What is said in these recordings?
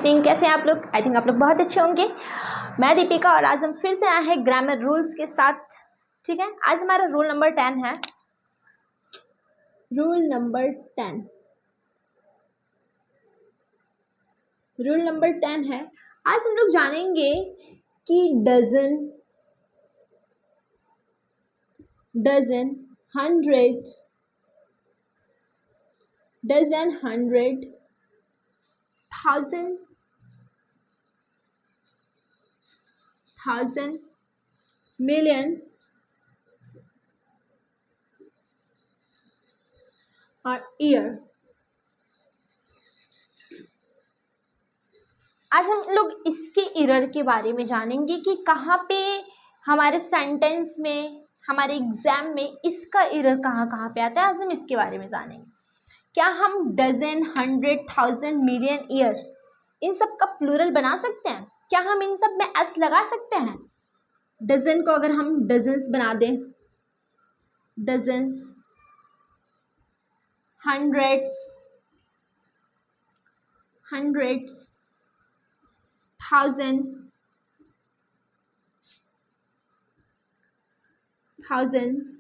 Evening, कैसे हैं आप लोग? आई थिंक आप लोग बहुत अच्छे होंगे। मैं दीपिका और आज हम फिर से आए हैं ग्रामर रूल्स के साथ। ठीक है, आज हमारा रूल नंबर 10 है। रूल नंबर 10 है। आज हम लोग जानेंगे कि डजन, हंड्रेड, थाउजेंड, मिलियन और ईयर। आज हम लोग इसके एरर के बारे में जानेंगे कि कहाँ पे हमारे सेंटेंस में, हमारे एग्जाम में इसका एरर कहाँ कहाँ पे आता है। आज हम इसके बारे में जानेंगे। क्या हम dozen, hundred, thousand, million, year इन सब का प्लूरल बना सकते हैं? क्या हम इन सब में एस लगा सकते हैं? डजन को अगर हम डजन्स बना दें, dozens, hundreds, thousands,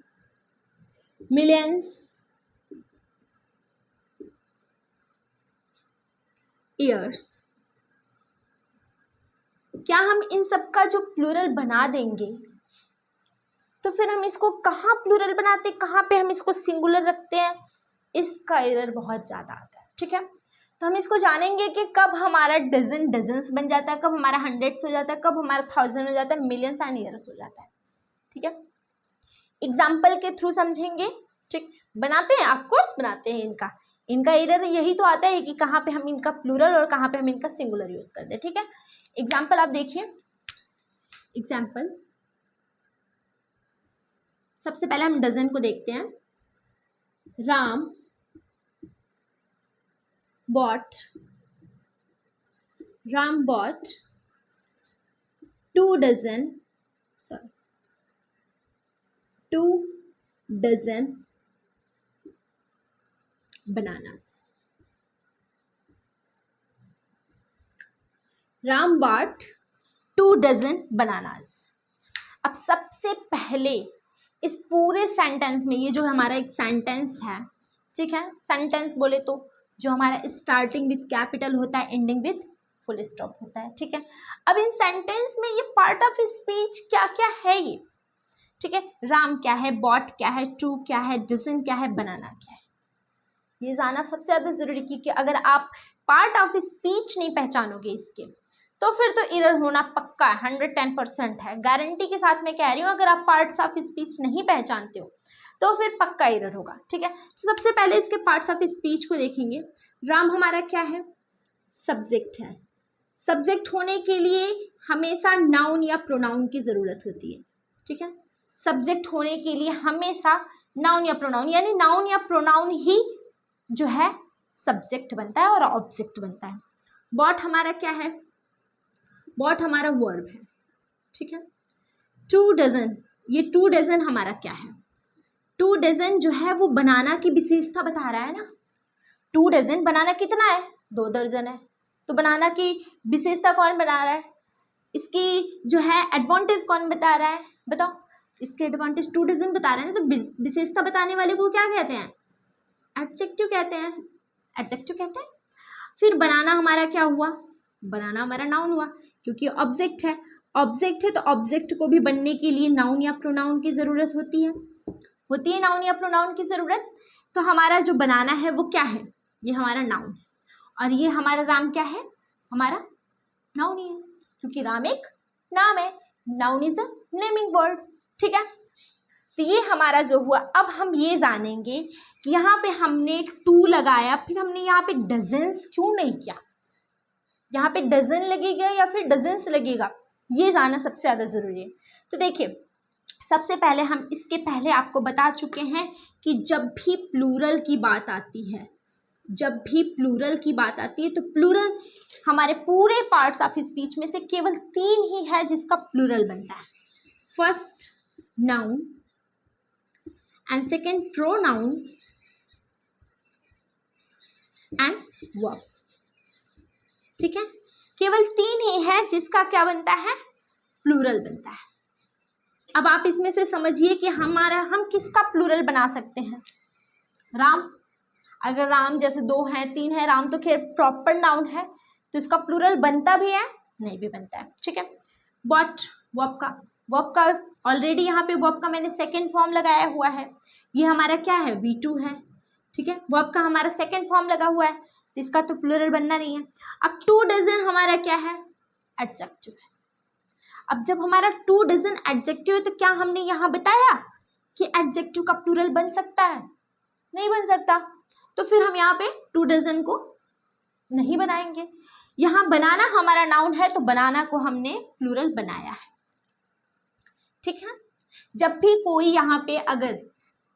millions, years, क्या हम इन सब का जो प्लूरल बना देंगे तो फिर हम इसको कहाँ प्लूरल बनाते हैं, कहाँ पे हम इसको सिंगुलर रखते हैं, इसका एरर बहुत ज़्यादा आता है। ठीक है, तो हम इसको जानेंगे कि कब हमारा डजन डजन्स बन जाता है, कब हमारा हंड्रेड्स हो जाता है, कब हमारा थाउजेंड हो जाता है, मिलियंस एंड ईयर्स हो जाता है। ठीक है, एग्जाम्पल के थ्रू समझेंगे। ठीक, बनाते हैं, ऑफकोर्स बनाते हैं। इनका एरर यही तो आता है कि कहाँ पे हम इनका प्लूरल और कहाँ पे हम इनका सिंगुलर यूज करते हैं। ठीक है, एग्जाम्पल आप देखिए। एग्जाम्पल, सबसे पहले हम डजन को देखते हैं। Ram bought 2 dozen bananas. Ram bought 2 dozen bananas. अब सबसे पहले इस पूरे सेंटेंस में, ये जो हमारा एक सेंटेंस है, ठीक है, सेंटेंस बोले तो जो हमारा स्टार्टिंग विथ कैपिटल होता है, एंडिंग विथ फुल स्टॉप होता है। ठीक है, अब इन सेंटेंस में ये पार्ट ऑफ स्पीच क्या क्या है ये। ठीक है, राम क्या है, बॉट क्या है, 2 क्या है, डजन क्या है, बनाना क्या है, ये जानना सबसे ज़्यादा जरूरी। क्योंकि अगर आप पार्ट ऑफ स्पीच नहीं पहचानोगे इसके तो फिर तो एरर होना पक्का है, 110% है, गारंटी के साथ मैं कह रही हूँ। अगर आप पार्ट्स ऑफ स्पीच नहीं पहचानते हो तो फिर पक्का एरर होगा। ठीक है, तो सबसे पहले इसके पार्ट्स ऑफ स्पीच को देखेंगे। राम हमारा क्या है, सब्जेक्ट है। सब्जेक्ट होने के लिए हमेशा नाउन या प्रोनाउन की ज़रूरत होती है। ठीक है, सब्जेक्ट होने के लिए हमेशा नाउन या प्रोनाउन, यानी नाउन या प्रोनाउन ही जो है सब्जेक्ट बनता है और ऑब्जेक्ट बनता है। बॉट हमारा क्या है, बॉट हमारा वर्ब है। ठीक है, 2 डजन, ये 2 डजन हमारा क्या है, 2 डजन जो है वो बनाना की विशेषता बता रहा है ना। 2 डजन, बनाना कितना है, 2 दर्जन है, तो बनाना की विशेषता कौन बता रहा है, इसकी जो है एडवांटेज कौन बता रहा है, बताओ। इसके एडवांटेज 2 डजन बता रहे हैं, तो विशेषता बताने वाले को क्या कहते हैं, एडजेक्टिव कहते हैं। एडजेक्टिव कहते हैं। फिर बनाना हमारा क्या हुआ, बनाना हमारा नाउन हुआ, क्योंकि ऑब्जेक्ट है। ऑब्जेक्ट है तो ऑब्जेक्ट को भी बनने के लिए नाउन या प्रोनाउन की ज़रूरत होती है नाउन या प्रोनाउन की ज़रूरत। तो हमारा जो बनाना है वो क्या है, ये हमारा नाउन है, और ये हमारा राम क्या है, हमारा नाउन ही है, क्योंकि राम एक नाम है। Noun is a naming word. ठीक है, तो ये हमारा जो हुआ। अब हम ये जानेंगे कि यहाँ पे हमने 2 लगाया, फिर हमने यहाँ पे डजन्स क्यों नहीं किया, यहाँ पे डजन लगेगा या फिर डजन्स लगेगा, ये जानना सबसे ज़्यादा ज़रूरी है। तो देखिए, सबसे पहले हम इसके पहले आपको बता चुके हैं कि जब भी प्लूरल की बात आती है, तो प्लूरल हमारे पूरे पार्ट्स ऑफ स्पीच में से केवल 3 ही है जिसका प्लूरल बनता है। First noun, and second pronoun, and verb. ठीक है, केवल 3 ही है जिसका क्या बनता है, प्लूरल बनता है। अब आप इसमें से समझिए कि हम किसका प्लूरल बना सकते हैं। राम, अगर राम जैसे 2 हैं 3 है, राम तो खैर प्रॉपर नाउन है तो इसका प्लूरल बनता भी है, नहीं भी बनता है, ठीक है। बट वर्ब का ऑलरेडी यहाँ पे वर्ब का मैंने सेकेंड फॉर्म लगाया हुआ है, ये हमारा क्या है, V2 है, ठीक है। वर्ब का हमारा सेकेंड फॉर्म लगा हुआ है तो इसका तो प्लूरल बनना नहीं है। अब 2 डजन हमारा क्या है, एडजेक्टिव है। अब जब हमारा 2 डजन एडजेक्टिव है तो क्या हमने यहाँ बताया कि एडजेक्टिव का प्लूरल बन सकता है, नहीं बन सकता, तो फिर हम यहाँ पे 2 डजन को नहीं बनाएंगे। यहाँ बनाना हमारा नाउन है तो बनाना को हमने प्लूरल बनाया है, ठीक है। जब भी कोई यहाँ पे अगर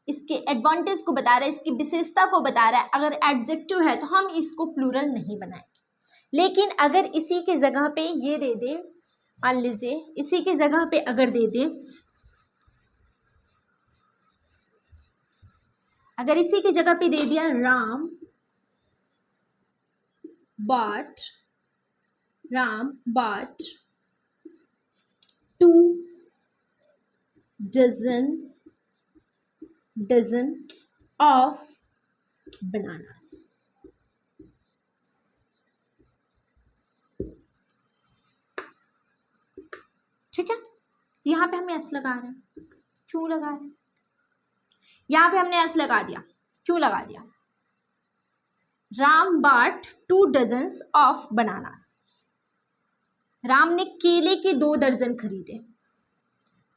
इसके एडवांटेज को बता रहा है, इसकी विशेषता को बता रहा है, अगर एडजेक्टिव है तो हम इसको प्लूरल नहीं बनाएंगे। लेकिन अगर इसी की जगह पे ये दे दे, मान लीजिए इसी की जगह पे अगर दे दे, अगर इसी की जगह पे दे दिया Ram but 2 dozen of bananas, ठीक है। यहाँ पे हम एस लगा रहे हैं, क्यों लगा रहे हैं, यहाँ पे हमने एस लगा दिया, क्यों लगा दिया, Ram bought 2 dozens of bananas, Ram ने केले के 2 दर्जन खरीदे,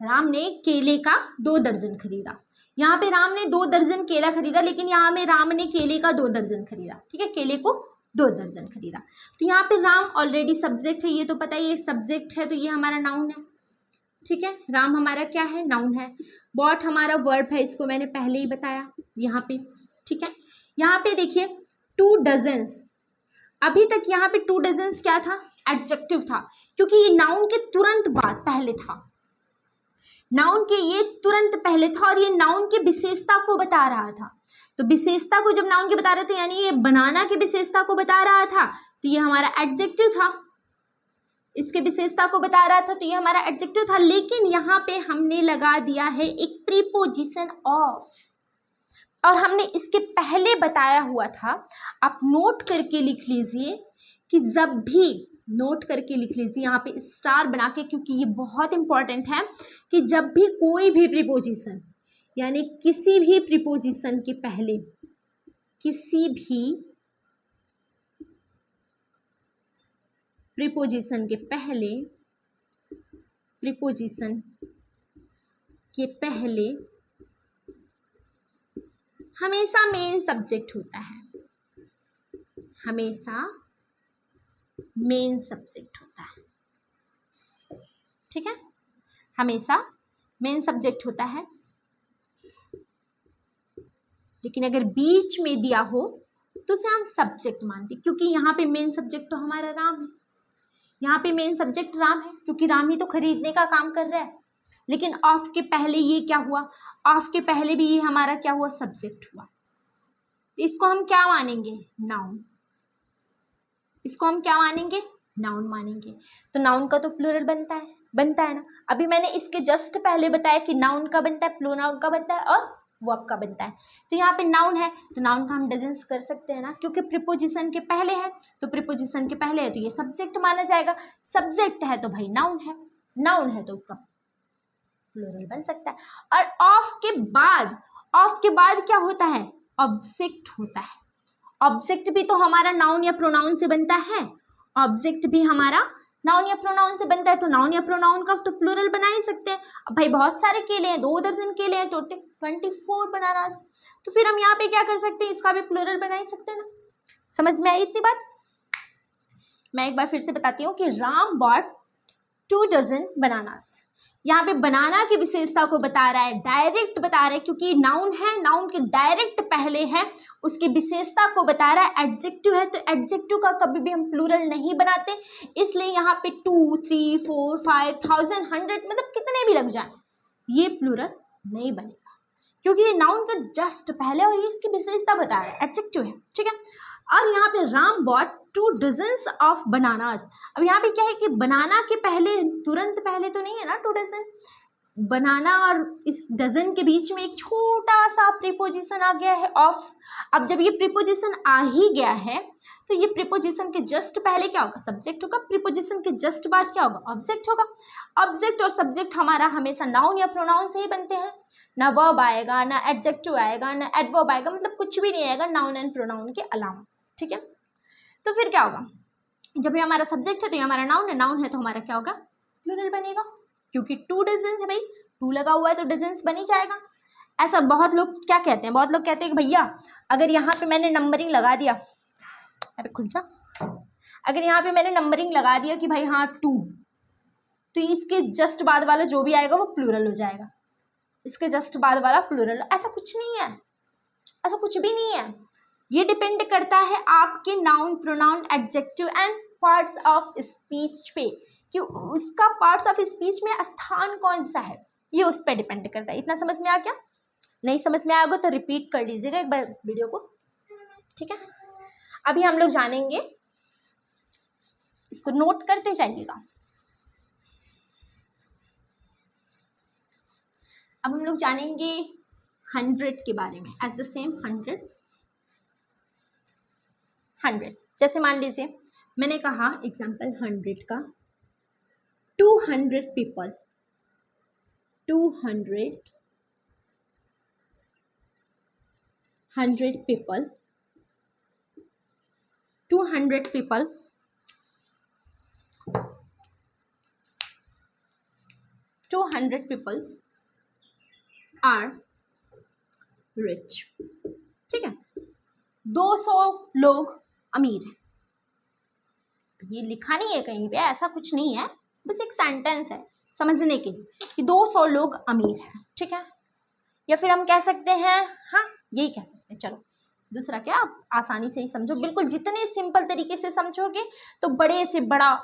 राम ने केले का 2 दर्जन खरीदा। यहाँ पे राम ने 2 दर्जन केला खरीदा, लेकिन यहाँ में राम ने केले का 2 दर्जन खरीदा, ठीक है, केले को 2 दर्जन खरीदा। तो यहाँ पे राम ऑलरेडी सब्जेक्ट है, ये तो पता ही है सब्जेक्ट है, तो ये हमारा नाउन है, ठीक है। राम हमारा क्या है, नाउन है। बॉट हमारा वर्ब है, इसको मैंने पहले ही बताया यहाँ पे, ठीक है। यहाँ पे देखिए 2 डजन्स, अभी तक यहाँ पे 2 डजन्स क्या था, एडजेक्टिव था, क्योंकि ये नाउन के तुरंत बाद पहले था, नाउन के ये तुरंत पहले था और ये नाउन की विशेषता को बता रहा था। तो विशेषता को जब नाउन के बता रहे थे, यानी ये बनाना की विशेषता को बता रहा था, तो ये हमारा एडजेक्टिव था, इसके विशेषता को बता रहा था तो ये हमारा एडजेक्टिव था। लेकिन यहाँ पे हमने लगा दिया है एक प्रीपोजिशन ऑफ, और हमने इसके पहले बताया हुआ था, आप नोट करके लिख लीजिए कि जब भी नोट करके लिख लीजिए यहाँ पे स्टार बना के, क्योंकि ये बहुत इंपॉर्टेंट है कि जब भी कोई भी प्रीपोजिशन, यानी किसी भी प्रीपोजिशन के पहले, किसी भी प्रीपोजिशन के पहले, प्रीपोजिशन के पहले हमेशा मेन सब्जेक्ट होता है, हमेशा मेन सब्जेक्ट होता है, ठीक है, हमेशा मेन सब्जेक्ट होता है। लेकिन अगर बीच में दिया हो तो उसे हम सब्जेक्ट मानते, क्योंकि यहाँ पे मेन सब्जेक्ट तो हमारा राम है, यहाँ पे मेन सब्जेक्ट राम है, क्योंकि राम ही तो खरीदने का काम कर रहा है। लेकिन ऑफ के पहले ये क्या हुआ, ऑफ के पहले भी ये हमारा क्या हुआ, सब्जेक्ट हुआ, इसको हम क्या मानेंगे, नाउन, इसको हम क्या मानेंगे, नाउन मानेंगे। तो नाउन का तो प्लूरल बनता है ना। अभी मैंने इसके जस्ट पहले बताया कि नाउन का बनता है, प्रोनाउन का बनता है और वर्ब का बनता है। तो यहाँ पे नाउन है तो नाउन का हम डजन्स कर सकते हैं ना, क्योंकि प्रीपोजिशन के पहले है, तो प्रीपोजिशन के पहले है तो ये सब्जेक्ट माना जाएगा, सब्जेक्ट है तो भाई नाउन है, नाउन है तो उसका प्लूरल बन सकता है। और ऑफ के बाद क्या होता है, ऑब्जेक्ट होता है। ऑब्जेक्ट भी तो हमारा नाउन या प्रोनाउन से बनता है, ऑब्जेक्ट भी हमारा नाउन या प्रोनाउन से बनता है, तो नाउन या प्रोनाउन का तो प्लूरल बना ही सकते हैं। अब भाई बहुत सारे केले हैं, 2 दर्जन केले हैं, टोटल 24 बनानास, तो फिर हम यहाँ पे क्या कर सकते हैं, इसका भी प्लूरल बना ही सकते हैं ना। समझ में आई इतनी बात? मैं एक बार फिर से बताती हूँ कि राम बॉट 2 डजन बनानास, यहाँ पे बनाना की विशेषता को बता रहा है, डायरेक्ट बता रहा है, क्योंकि नाउन है, नाउन के डायरेक्ट पहले है, उसकी विशेषता को बता रहा है। एडजेक्टिव है तो एडजेक्टिव का कभी भी हम प्लूरल नहीं बनाते, इसलिए यहाँ पे 2, 3, 4, 5, 1000, 100 मतलब कितने भी लग जाए ये प्लूरल नहीं बनेगा, क्योंकि ये नाउन का जस्ट पहले और ये इसकी विशेषता बता रहा है, एडजेक्टिव है, ठीक है। और यहाँ पे Ram bought 2 dozens of bananas. अब यहाँ पे क्या है कि बनाना के पहले, तुरंत पहले तो नहीं है ना 2 डजन, बनाना और इस डजन के बीच में एक छोटा सा प्रीपोजिशन आ गया है ऑफ। अब जब ये प्रीपोजिशन आ ही गया है तो ये प्रीपोजिशन के जस्ट पहले क्या होगा, सब्जेक्ट होगा। प्रीपोजिशन के जस्ट बाद क्या होगा, ऑब्जेक्ट होगा। ऑब्जेक्ट और सब्जेक्ट हमारा हमेशा नाउन या प्रोनाउन से ही बनते हैं, ना वर्ब आएगा, ना एडजेक्टिव आएगा, ना एडवर्ब आएगा, मतलब कुछ भी नहीं आएगा नाउन एंड प्रोनाउन के अलावा, ठीक है। तो फिर क्या होगा, जब ये हमारा सब्जेक्ट है तो ये हमारा नाउन है, नाउन है तो हमारा क्या होगा, प्लूरल बनेगा, क्योंकि 2 डजन्स है भाई, 2 लगा हुआ है तो डजन्स बन ही जाएगा। ऐसा बहुत लोग क्या कहते हैं, बहुत लोग कहते हैं कि भैया अगर यहाँ पे मैंने नंबरिंग लगा दिया, अरे खुल जा, अगर यहाँ पे मैंने नंबरिंग लगा दिया कि भाई हाँ 2, तो इसके जस्ट बाद वाला जो भी आएगा वो प्लूरल हो जाएगा, इसके जस्ट बाद वाला प्लूरल। ऐसा कुछ नहीं है, ऐसा कुछ भी नहीं है। ये डिपेंड करता है आपके noun, pronoun, adjective and parts of speech पे, कि उसका पार्ट्स ऑफ स्पीच में स्थान कौन सा है, ये उस पर डिपेंड करता है। इतना समझ में आ गया? नहीं समझ में आएगा तो रिपीट कर लीजिएगा एक बार वीडियो को, ठीक है। अभी हम लोग जानेंगे, इसको नोट करते जाइएगा। अब हम लोग जानेंगे 100 के बारे में, एज द सेम 100। जैसे मान लीजिए मैंने कहा एग्जाम्पल 100 का, 200 people, 200 people, 200 people peoples are rich, ठीक है। 200 लोग अमीर हैं, ये लिखा नहीं है कहीं पे, ऐसा कुछ नहीं है, बस एक सेंटेंस है समझने के लिए कि 200 लोग अमीर हैं, ठीक है। या फिर हम कह सकते हैं, हाँ यही कह सकते हैं, चलो दूसरा क्या, आप आसानी से ही समझो, बिल्कुल जितने सिंपल तरीके से समझोगे तो बड़े से बड़ा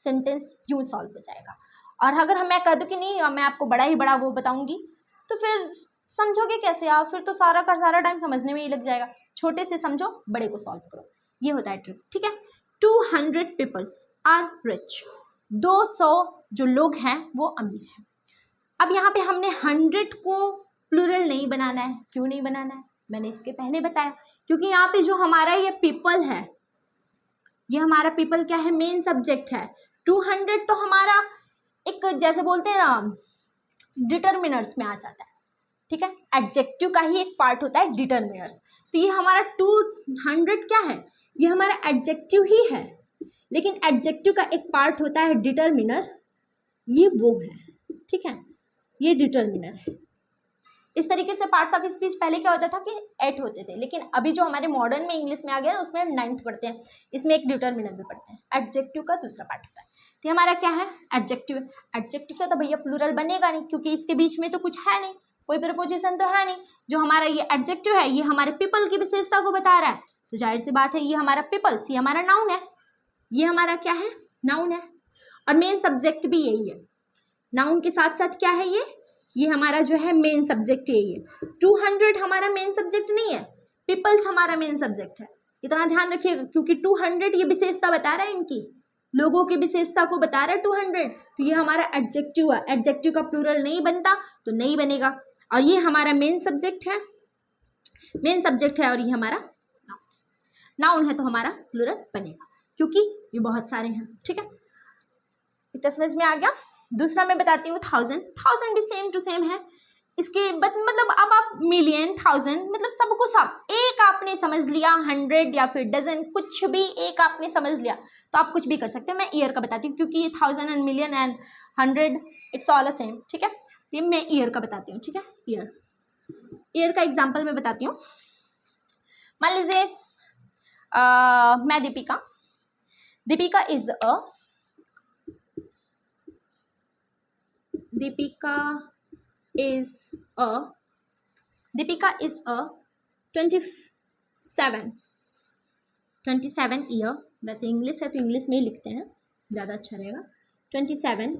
सेंटेंस यूँ सॉल्व हो जाएगा। और अगर मैं कह दूँ कि नहीं मैं आपको बड़ा ही बड़ा वो बताऊंगी तो फिर समझोगे कैसे आप, फिर तो सारा का सारा टाइम समझने में ही लग जाएगा। छोटे से समझो, बड़े को सॉल्व करो, ये होता है ट्रिक, ठीक है। 200 पीपल्स आर रिच, 200 जो लोग हैं वो अमीर हैं। अब यहाँ पे हमने 100 को प्लूरल नहीं बनाना है, क्यों नहीं बनाना है, मैंने इसके पहले बताया, क्योंकि यहाँ पे जो हमारा ये पीपल है, ये हमारा पीपल क्या है, मेन सब्जेक्ट है। 200 तो हमारा एक जैसे बोलते हैं ना डिटर्मिनर्स में आ जाता है, ठीक है, एडजेक्टिव का ही एक पार्ट होता है डिटर्मिनर्स। तो ये हमारा 200 क्या है, ये हमारा एडजेक्टिव ही है, लेकिन एडजेक्टिव का एक पार्ट होता है डिटर्मिनर, ये वो है, ठीक है, ये डिटर्मिनर है। इस तरीके से पार्ट्स ऑफ स्पीच पहले क्या होता था कि 8 होते थे, लेकिन अभी जो हमारे मॉडर्न में इंग्लिश में आ गया ना उसमें हम 9th पढ़ते हैं, इसमें एक डिटर्मिनर भी पढ़ते हैं, एडजेक्टिव का दूसरा पार्ट होता है। तो हमारा क्या है, एडजेक्टिव। एडजेक्टिव का तो भैया प्लूरल बनेगा नहीं, क्योंकि इसके बीच में तो कुछ है नहीं, कोई प्रपोजिशन तो है नहीं। जो हमारा ये एडजेक्टिव है ये हमारे पीपल की विशेषता को बता रहा है, तो जाहिर सी बात है ये हमारा पीपल्स, ये हमारा नाउन है, ये हमारा क्या है, नाउन है। और मेन सब्जेक्ट भी यही है, नाउन के साथ साथ क्या है, ये हमारा जो है मेन सब्जेक्ट है। ये 200 हमारा मेन सब्जेक्ट नहीं है, पीपल्स हमारा मेन सब्जेक्ट है, इतना ध्यान रखिएगा, क्योंकि 200 ये विशेषता बता रहा है, इनकी लोगों की विशेषता को बता रहा है 200, तो ये हमारा एडजेक्टिव है, एडजेक्टिव का प्लूरल नहीं बनता तो नहीं बनेगा। और ये हमारा मेन सब्जेक्ट है, मेन सब्जेक्ट है, और ये हमारा नाउन है, तो हमारा प्लूरल बनेगा, क्योंकि ये बहुत सारे हैं, ठीक है। इतना समझ में आ गया। दूसरा मैं बताती हूँ 1000 भी सेम टू सेम है, इसके मतलब अब आप मिलियन, 1000 मतलब सबको सब एक आपने समझ लिया, 100 या फिर डजन, कुछ भी एक आपने समझ लिया तो आप कुछ भी कर सकते हो। मैं ईयर का बताती हूँ, क्योंकि ये 1000 and million and 100 it's all same, ठीक है। ये मैं ईयर का बताती हूँ, ठीक है। ईयर का एग्जाम्पल मैं बताती हूँ। मान लीजिए मैं Deepika is a Deepika is a 27 year, वैसे इंग्लिश है तो इंग्लिश में ही लिखते हैं, ज़्यादा अच्छा रहेगा। 27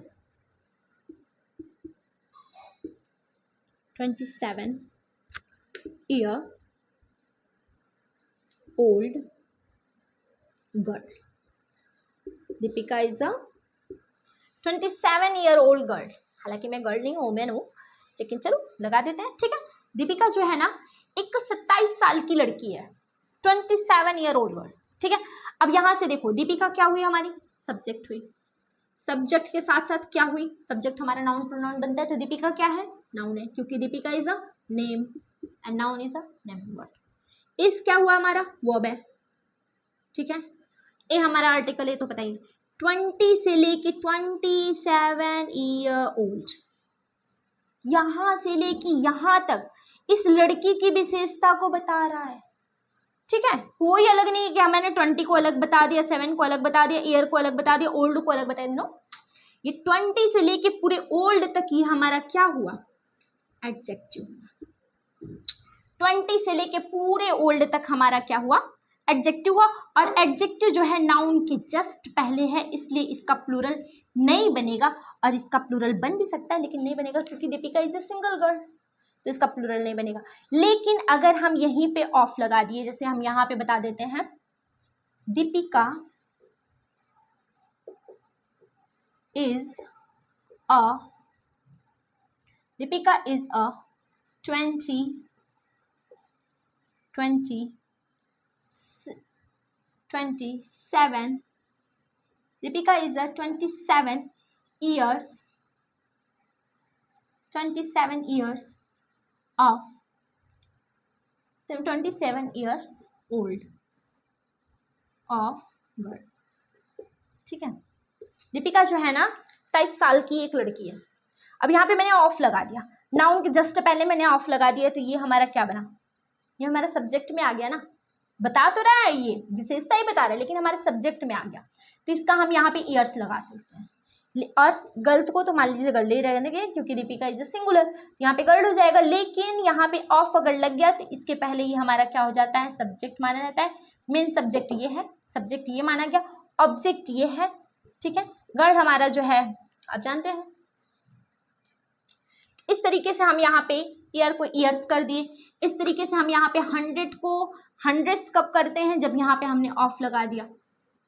year old girl. Deepika is a 27-year-old girl. हालांकि मैं गर्ल नहीं हूँ, वोमेन हूँ, लेकिन चलो लगा देते हैं, ठीक है। दीपिका जो है ना एक 27 साल की लड़की है, 27-year-old गर्ल, ठीक है। अब यहाँ से देखो दीपिका क्या हुई हमारी, सब्जेक्ट हुई। सब्जेक्ट के साथ साथ क्या हुई, सब्जेक्ट हमारा नाउन प्रोनाउन बनता है, तो दीपिका क्या है, नाउन है, क्योंकि Deepika is a name and noun is a name word. इस क्या हुआ हमारा, वर्ब है, ठीक है। ए हमारा आर्टिकल है, तो बताइए 20 से लेके 27-year-old, यहां से लेके यहां तक इस लड़की की विशेषता को बता रहा है, ठीक है। कोई अलग नहीं है कि मैंने 20 को अलग बता दिया, 7 को अलग बता दिया, ईयर को अलग बता दिया, ओल्ड को अलग बता दिया, नो। ये 20 से लेके पूरे ओल्ड तक ही हमारा क्या हुआ, एडजेक्टिव। 20 से लेके पूरे ओल्ड तक हमारा क्या हुआ, एडजेक्टिव हुआ। और एडजेक्टिव जो है नाउन के जस्ट पहले है, इसलिए इसका प्लूरल नहीं बनेगा। और इसका प्लूरल बन भी सकता है लेकिन नहीं बनेगा, क्योंकि Deepika is a single girl, तो इसका प्लूरल नहीं बनेगा। लेकिन अगर हम यहीं पे ऑफ लगा दिए, जैसे हम यहाँ पे बता देते हैं Deepika is a 27 Deepika is a 27 years old of girl, ठीक है। दीपिका जो है ना 27 साल की एक लड़की है। अब यहाँ पे मैंने ऑफ लगा दिया, नाउन के जस्ट पहले मैंने ऑफ लगा दिया, तो ये हमारा क्या बना, ये हमारा सब्जेक्ट में आ गया ना। बता तो रहा है, ये विशेषता ही बता रहा है, लेकिन हमारे सब्जेक्ट में आ गया, तो इसका हम यहाँ पे ईयर्स लगा सकते हैं। और गर्ल्स को तो मान लीजिए गर्ल ही रहने देंगे, क्योंकि दीपिका इज अ सिंगुलर, यहाँ पे गर्ल हो जाएगा। लेकिन यहाँ पे ऑफ अगर लग गया तो इसके पहले ये हमारा क्या हो जाता है, सब्जेक्ट माना जाता है। मेन सब्जेक्ट ये है, सब्जेक्ट ये माना गया, ऑब्जेक्ट ये है, ठीक है। गर्ल हमारा जो है आप जानते हैं। इस तरीके से हम यहाँ पे ईयर को ईयर्स कर दिए। इस तरीके से हम यहाँ पे 100 को हंड्रेड्स कब करते हैं, जब यहाँ पे हमने ऑफ लगा दिया,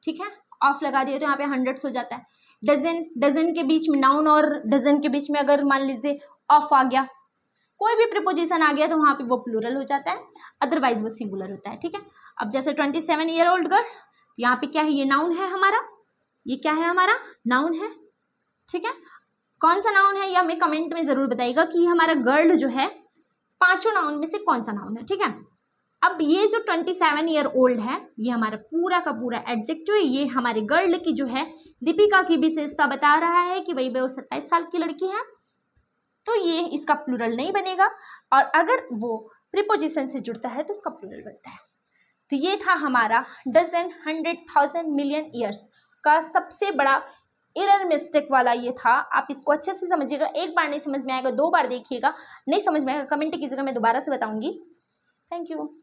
ठीक है। ऑफ लगा दिया तो यहाँ पे हंड्रेड्स हो जाता है। डजन के बीच में, नाउन और डजन के बीच में अगर मान लीजिए ऑफ आ गया, कोई भी प्रीपोजिशन आ गया, तो वहाँ पे वो प्लूरल हो जाता है, अदरवाइज वो सिंगुलर होता है, ठीक है। अब जैसे 27-year-old गर्ल, यहाँ पे क्या है, ये नाउन है हमारा, ये क्या है हमारा, नाउन है, ठीक है। कौन सा नाउन है ये हमें कमेंट में जरूर बताइएगा कि हमारा गर्ल जो है पांचों नाउन में से कौन सा नाउन है, ठीक है। अब ये जो 27-year-old है, ये हमारा पूरा का पूरा एडजेक्टिव है। ये हमारे गर्ल की जो है दीपिका की विशेषता बता रहा है कि भाई वो 27 साल की लड़की है, तो ये इसका प्लूरल नहीं बनेगा। और अगर वो प्रीपोजिशन से जुड़ता है तो उसका प्लूरल बनता है। तो ये था हमारा डजन, 100,000, मिलियन, ईयर्स का सबसे बड़ा एरर मिस्टेक वाला ये था। आप इसको अच्छे से समझिएगा, एक बार नहीं समझ में आएगा 2 बार देखिएगा, नहीं समझ में आएगा कमेंट कीजिएगा, मैं दोबारा से बताऊंगी। Thank you.